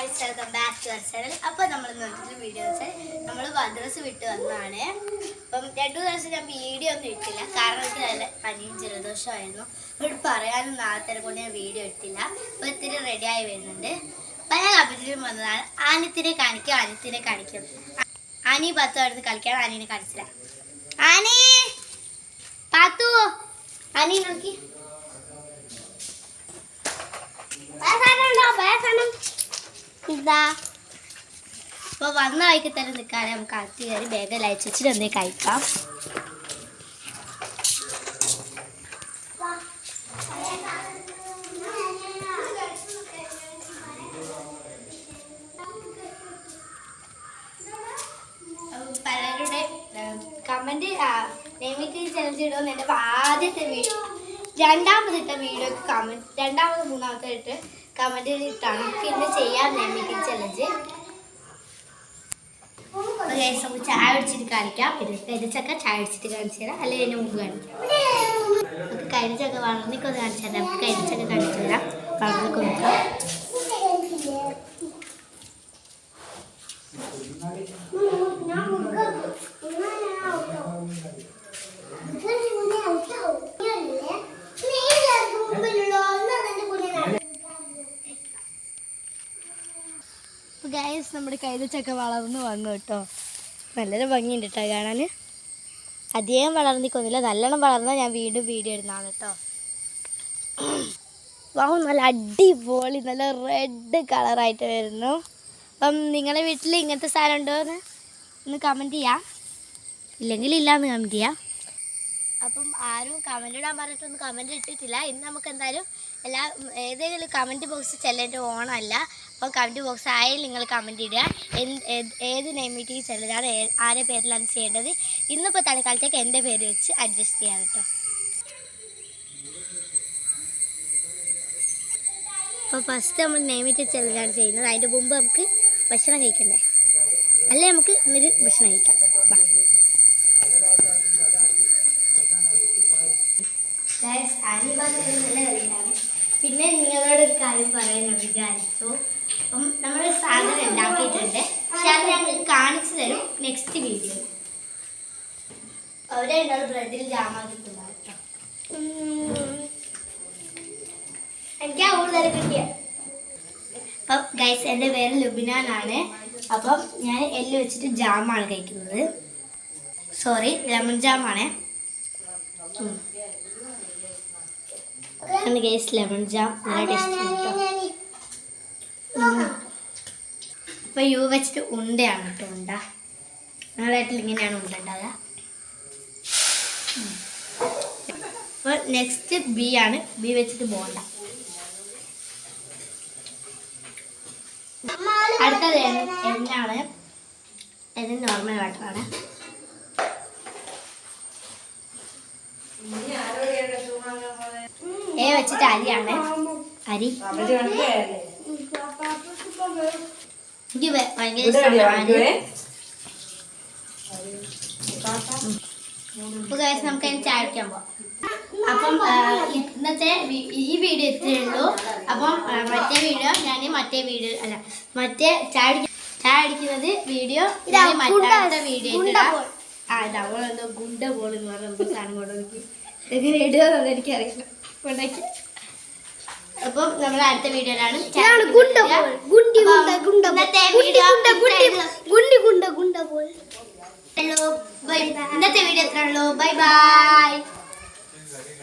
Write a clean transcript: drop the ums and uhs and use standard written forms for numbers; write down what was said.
Guys, welcome back to our channel. അപ്പോൾ നമ്മൾ നോക്കിയിട്ടുള്ള video വെച്ചാൽ നമ്മൾ മദ്രസ വിട്ട് വന്നതാണ്. അപ്പം 2 ദിവസം ഞാൻ വീഡിയോ ഒന്നും ഇട്ടില്ല, കാരണം എനിക്ക് നല്ല പനിയും ജലദോഷമായിരുന്നു. ഇവിടെ പറയാനും നാളത്തെ കൊണ്ട് ഞാൻ വീഡിയോ ഇട്ടില്ല. അപ്പോൾ ഇത്തിരി റെഡിയായി വരുന്നുണ്ട്. പല കമ്പറ്റിലും വന്നതാണ്. ആനിത്തിനെ കാണിക്കും. ആനി പത്തു അടുത്ത് കളിക്കാൻ ആനീനെ കാണിച്ചില്ല. ആനി പാത്തു, ആനി നോക്കി ഇതാ. അപ്പോൾ വന്ന വഴിക്ക് തന്നെ നിൽക്കാതെ നമുക്ക് അകത്ത് കയറി വേഗം ലൈറ്റ് വെച്ചിട്ട് ഒന്നേ കഴിക്കാം. പലരുടെ കമൻറ്റ് നെയ്മിക്ക് ചലഞ്ച് ഇടുമെന്ന് എൻ്റെ ആദ്യത്തെ വീഡിയോ, രണ്ടാമതിട്ട വീഡിയോക്ക് കമൻറ്റ്, മൂന്നാമത്തെ ഇട്ട് കമൻറ്റിൽ ഇട്ടാണ് നമുക്ക് ഇന്ന് ചെയ്യാൻ നെയ്മിക്ക് ചലഞ്ച്. നമുക്ക് ചായ അടിച്ചിട്ട് കാണിക്കാം. പിന്നെ കരിച്ചക്ക ചായ അടിച്ചിട്ട് കാണിച്ചു തരാം, അല്ലെങ്കിൽ അതിന് മുമ്പ് കാണിക്കാം. നമുക്ക് കരിച്ചക്ക വളർന്നിക്കൊന്ന് കാണിച്ചു തരാം. നമുക്ക് കരിച്ചക്ക കാണിച്ചു തരാം. വളർന്നിക്കൊന്ന് ഗൈസ്, നമ്മുടെ കൈതച്ചക്ക വളർന്ന് വന്നു കേട്ടോ. നല്ലൊരു ഭംഗിയുണ്ട് കേട്ടോ കാണാൻ. അധികം വളർന്നിക്കൊന്നുമില്ല, നല്ലോണം വളർന്നാൽ ഞാൻ വീണ്ടും വീഡിയോ ഇടുന്നതാണ് കേട്ടോ. വാഹു, നല്ല അടിപൊളി, നല്ല റെഡ് കളറായിട്ട് വരുന്നു. അപ്പം നിങ്ങളുടെ വീട്ടിൽ ഇങ്ങനത്തെ സാധനം ഉണ്ടോ എന്ന് ഒന്ന് കമൻറ്റ് ചെയ്യാം, ഇല്ലെങ്കിൽ ഇല്ലയെന്ന് കമൻറ്റ് ചെയ്യാം. അപ്പം ആരും കമൻറ്റ് ഇടാൻ പറഞ്ഞിട്ടൊന്നും കമൻറ്റ് ഇട്ടിട്ടില്ല. ഇന്ന് നമുക്ക് എന്തായാലും ഏതെങ്കിലും കമൻറ്റ് ബോക്സ് ചെല്ലേണ്ട ഓണമല്ല. അപ്പോൾ കമൻറ്റ് ബോക്സ് ആയാലും നിങ്ങൾ കമൻറ്റ് ഇടുക. ഏത് നെയിം മീറ്റിംഗ് ചെല്ലലാണ്, ആരുടെ പേരിലാണ് ചെയ്യേണ്ടത്. ഇന്നിപ്പോൾ തൽക്കാലത്തേക്ക് എൻ്റെ പേര് വെച്ച് അഡ്ജസ്റ്റ് ചെയ്യാം കേട്ടോ. അപ്പോൾ ഫസ്റ്റ് നമ്മൾ നെയിം മീറ്റിംഗ് ചെല്ലലാണ് ചെയ്യുന്നത്. അതിൻ്റെ മുമ്പ് നമുക്ക് ഭക്ഷണം കഴിക്കണ്ടേ, അല്ലേ? നമുക്ക് ഇന്നൊരു ഭക്ഷണം കഴിക്കാം. നല്ല കളിയാണ്. പിന്നെ നിങ്ങളോട് ഒരു കാര്യം പറയാൻ ഞാൻ വിചാരിച്ചു. അപ്പം നമ്മൾ സാധനം ഉണ്ടാക്കിയിട്ടുണ്ട്, പക്ഷെ അത് ഞങ്ങൾ കാണിച്ചു തരും നെക്സ്റ്റ് വീഡിയോ. അവിടെ ഉണ്ടാവും ബ്രെഡിൽ ജാമാക്കിയിട്ടുണ്ടാവും കേട്ടോ. എനിക്ക് കൂടുതൽ കിട്ടിയ. അപ്പം ഗൈസ്, എൻ്റെ പേര് ലുബിനാനാണ്. അപ്പം ഞാൻ എല്ലാം വെച്ചിട്ട് ജാമാണ് കഴിക്കുന്നത്. സോറി, ലെമൺ ജാമാണ്. ഗൈസ്, ലെമൺ ജാം നല്ല ടേസ്റ്റ് കേട്ടോ. അപ്പോൾ യു വെച്ചിട്ട് ഉണ്ടയാണ് കേട്ടോ. ഞങ്ങളായിട്ടിൽ ഇങ്ങനെയാണ് ഉണ്ട ഉണ്ടാവുക. അപ്പോൾ നെക്സ്റ്റ് ബി ആണ്. ബി വെച്ചിട്ട് ബോണ്ട. അടുത്തത് എന്നാണ്, ഇത് നോർമൽ വാട്ടറാണ്. എ വെച്ചിട്ട് അരിയാണ്. അരി എനിക്ക് ഭയങ്കര ഇഷ്ടമാണ്. അപ്പോൾ ഗൈസ്, നമുക്ക് അതിന് ചായ അടിക്കാൻ പോവാം. അപ്പം ഇന്നത്തെ ഈ വീഡിയോ ഇത്രയേ ഉള്ളൂ. അപ്പം മറ്റേ ചായ അടിക്കുന്നത് വീഡിയോ മറ്റാത്ത വീഡിയോ ഇടാം. അവളെന്തോ ഗുണ്ട പോലെന്ന് പറഞ്ഞ സാധനം കൊണ്ടുപോയി എങ്ങനെ ഇടുകയെന്ന് എനിക്കറിയില്ല. കൊണ്ടാക്കി. അപ്പം നമ്മൾ അടുത്ത വീഡിയോയിലാണ്. ഇന്നത്തെ വീഡിയോ എത്ര ഉള്ളൂ. Bye bye.